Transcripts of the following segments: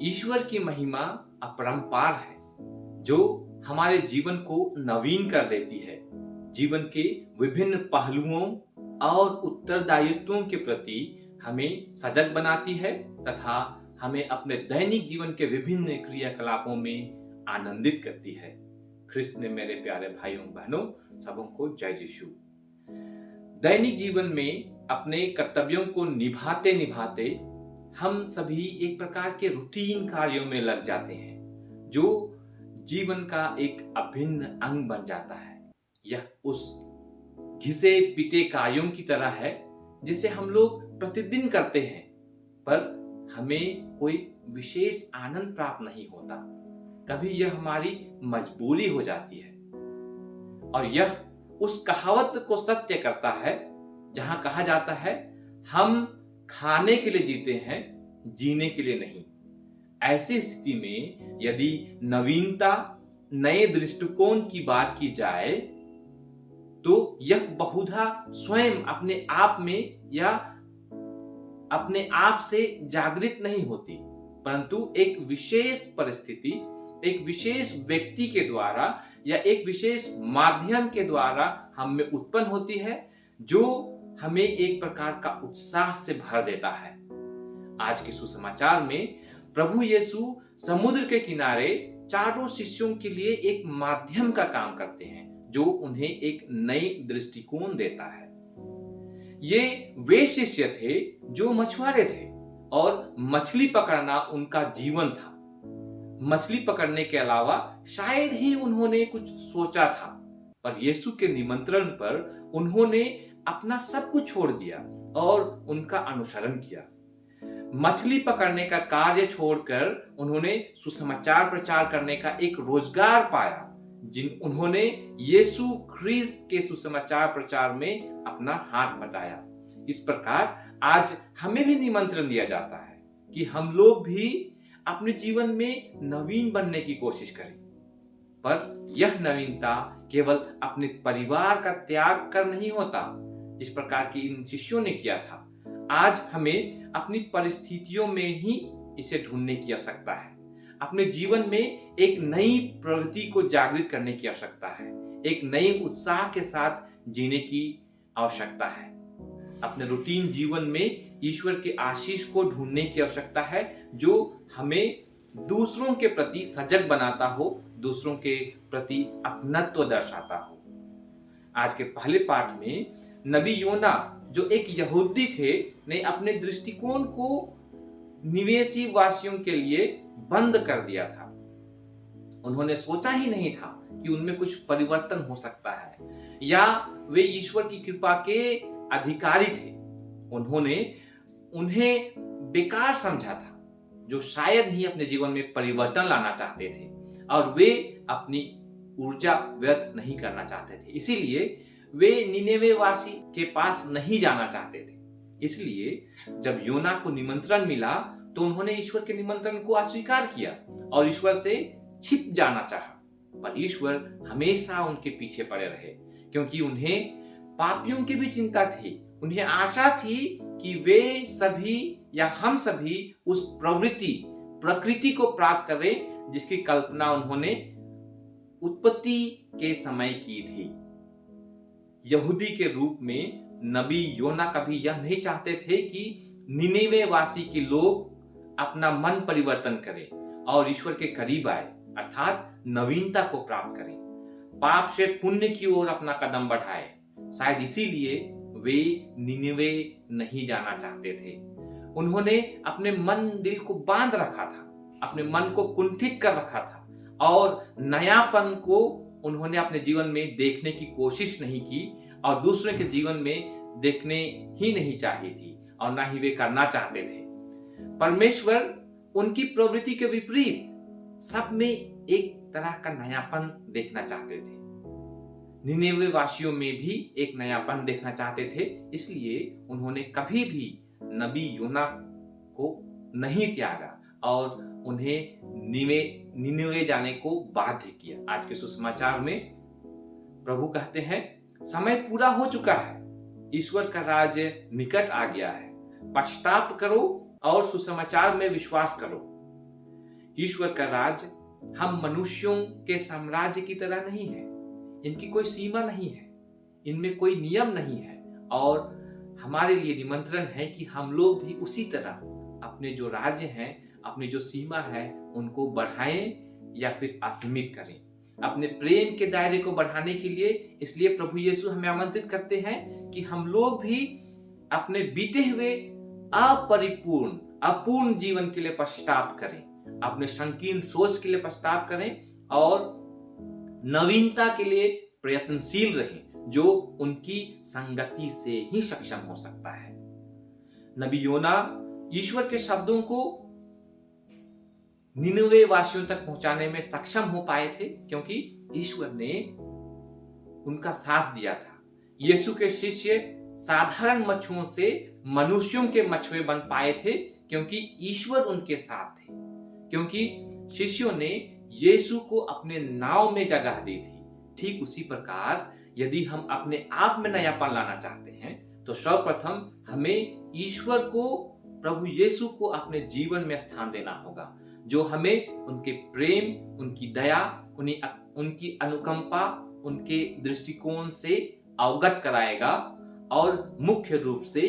ईश्वर की महिमा अपरंपार है, जो हमारे जीवन को नवीन कर देती है, जीवन के विभिन्न पहलुओं और उत्तरदायित्वों के प्रति हमें सजग बनाती है तथा हमें अपने दैनिक जीवन के विभिन्न क्रियाकलापों में आनंदित करती है। ख्रिस्त ने मेरे प्यारे भाइयों बहनों सबों को जय यीशु। दैनिक जीवन में अपने कर्तव्यों को निभाते निभाते हम सभी एक प्रकार के रूटीन कार्यों में लग जाते हैं, जो जीवन का एक अभिन्न अंग बन जाता है। यह उस घिसे पिटे कार्यों की तरह है जिसे हम लोग प्रतिदिन करते हैं, पर हमें कोई विशेष आनंद प्राप्त नहीं होता। कभी यह हमारी मजबूरी हो जाती है और यह उस कहावत को सत्य करता है जहां कहा जाता है, हम खाने के लिए जीते हैं, जीने के लिए नहीं। ऐसी स्थिति में यदि नवीनता, नए दृष्टिकोण की बात की जाए तो यह बहुधा स्वयं अपने आप में या अपने आप से जागृत नहीं होती, परंतु एक विशेष परिस्थिति, एक विशेष व्यक्ति के द्वारा या एक विशेष माध्यम के द्वारा हम में उत्पन्न होती है, जो हमें एक प्रकार का उत्साह से भर देता है। आज के सुसमाचार में प्रभु यीशु समुद्र के किनारे चारों शिष्यों के लिए एक माध्यम का काम करते हैं, जो उन्हें एक नई दृष्टिकोण देता है। ये वे शिष्य थे जो मछुआरे थे और मछली पकड़ना उनका जीवन था। मछली पकड़ने के अलावा शायद ही उन्होंने कुछ सोचा था, पर यीशु के निमंत्रण पर उन्होंने अपना सब कुछ छोड़ दिया और उनका अनुसरण किया। मछली पकड़ने का कार्य छोड़कर उन्होंने सुसमाचार प्रचार करने का एक रोजगार पाया, उन्होंने यीशु ख्रिस्त के सुसमाचार प्रचार में अपना हाथ बटाया। इस प्रकार आज हमें भी निमंत्रण दिया जाता है कि हम लोग भी अपने जीवन में नवीन बनने की कोशिश करें, पर यह नवीनता केवल अपने परिवार का त्याग कर नहीं होता, जिस प्रकार की इन शिष्यों ने किया था। आज हमें अपनी परिस्थितियों में ही इसे ढूंढने की आवश्यकता है। अपने जीवन में एक नई प्रवृत्ति को जागृत करने की आवश्यकता है, एक नई उत्साह के साथ जीने की आवश्यकता है। अपने रूटीन जीवन में ईश्वर के आशीष को ढूंढने की आवश्यकता है, जो हमें दूसरों के प्रति सजग बनाता हो, दूसरों के प्रति अपनत्व दर्शाता हो। आज के पहले पाठ में नबी योना, जो एक यहूदी थे, ने अपने दृष्टिकोण को निवेशी वासियों के लिए बंद कर दिया था। उन्होंने सोचा ही नहीं था कि उनमें कुछ परिवर्तन हो सकता है या वे ईश्वर की कृपा के अधिकारी थे। उन्होंने उन्हें बेकार समझा था, जो शायद ही अपने जीवन में परिवर्तन लाना चाहते थे और वे अपनी ऊर्जा व्यर्थ नहीं करना चाहते थे। इसीलिए वे निनेवे वासी के पास नहीं जाना चाहते थे। इसलिए जब योना को निमंत्रण मिला तो उन्होंने ईश्वर के निमंत्रण को अस्वीकार किया और ईश्वर से छिप जाना चाहा, पर ईश्वर हमेशा उनके पीछे पड़े रहे, क्योंकि उन्हें पापियों की भी चिंता थी। उन्हें आशा थी कि वे सभी या हम सभी उस प्रकृति को प्राप्त करें जिसकी कल्पना उन्होंने उत्पत्ति के समय की थी। यहूदी के रूप में नबी योना कभी यह नहीं चाहते थे कि निनेवे वासी के लोग अपना मन परिवर्तन करें और ईश्वर के करीब आए, अर्थात नवीनता को प्राप्त करें, पाप से पुण्य की ओर अपना कदम बढ़ाए। शायद इसीलिए वे निनेवे नहीं जाना चाहते थे। उन्होंने अपने मन दिल को बांध रखा था, अपने मन को कुंठित कर रखा था और नयापन को उन्होंने अपने जीवन में देखने की कोशिश नहीं की और दूसरे के जीवन में देखने ही नहीं चाहिए थी और ना ही वे करना चाहते थे। परमेश्वर उनकी प्रवृत्ति के विपरीत सब में एक तरह का नयापन देखना चाहते थे। निनेवे वासियों में भी एक नयापन देखना चाहते थे, इसलिए उन्होंने कभी भी नबी योना को नहीं त्यागा और उन्हें निनेवे जाने को बाध्य किया। आज के सुसमाचार में प्रभु कहते हैं, समय पूरा हो चुका है, ईश्वर का राज्य निकट आ गया है, पश्चाताप करो और सुसमाचार में विश्वास करो। ईश्वर का राज हम मनुष्यों के साम्राज्य की तरह नहीं है। इनकी कोई सीमा नहीं है, इनमें कोई नियम नहीं है, और हमारे लिए निमंत्रण है कि हम लोग भी उसी तरह अपने जो राज्य हैं, अपनी जो सीमा है, उनको बढ़ाएं या फिर असीमित करें। अपने प्रेम के दायरे को बढ़ाने के लिए इसलिए प्रभु यीशु हमें आमंत्रित करते हैं कि हम लोग भी अपने बीते हुए अपरिपूर्ण अपूर्ण जीवन के लिए पश्चाताप करें, अपने संकीर्ण सोच के लिए पश्चाताप करें और नवीनता के लिए प्रयत्नशील रहें, जो उनकी संगति से ही सक्षम हो सकता है। नबी योना ईश्वर के शब्दों को निनवे वासियों तक पहुंचाने में सक्षम हो पाए थे क्योंकि ईश्वर ने उनका साथ दिया था। यीशु के शिष्य साधारण मछुओं से मनुष्यों के मछुए बन पाए थे क्योंकि ईश्वर उनके साथ थे, क्योंकि शिष्यों ने यीशु को अपने नाव में जगह दी थी। ठीक उसी प्रकार यदि हम अपने आप में नयापन लाना चाहते हैं तो सर्वप्रथम हमें ईश्वर को, प्रभु यीशु को अपने जीवन में स्थान देना होगा, जो हमें उनके प्रेम, उनकी दया, उनकी अनुकंपा, उनके दृष्टिकोण से अवगत कराएगा और मुख्य रूप से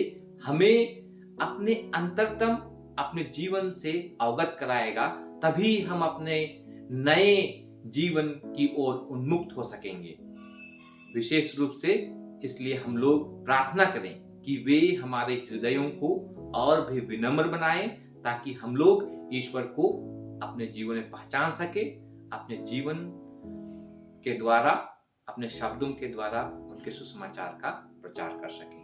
हमें अपने अंतरतम अपने जीवन से अवगत कराएगा। तभी हम अपने नए जीवन की ओर उन्मुक्त हो सकेंगे। विशेष रूप से इसलिए हम लोग प्रार्थना करें कि वे हमारे हृदयों को और भी विनम्र बनाएं, ताकि हम लोग ईश्वर को अपने जीवन में पहचान सके, अपने जीवन के द्वारा, अपने शब्दों के द्वारा उनके सुसमाचार का प्रचार कर सकें।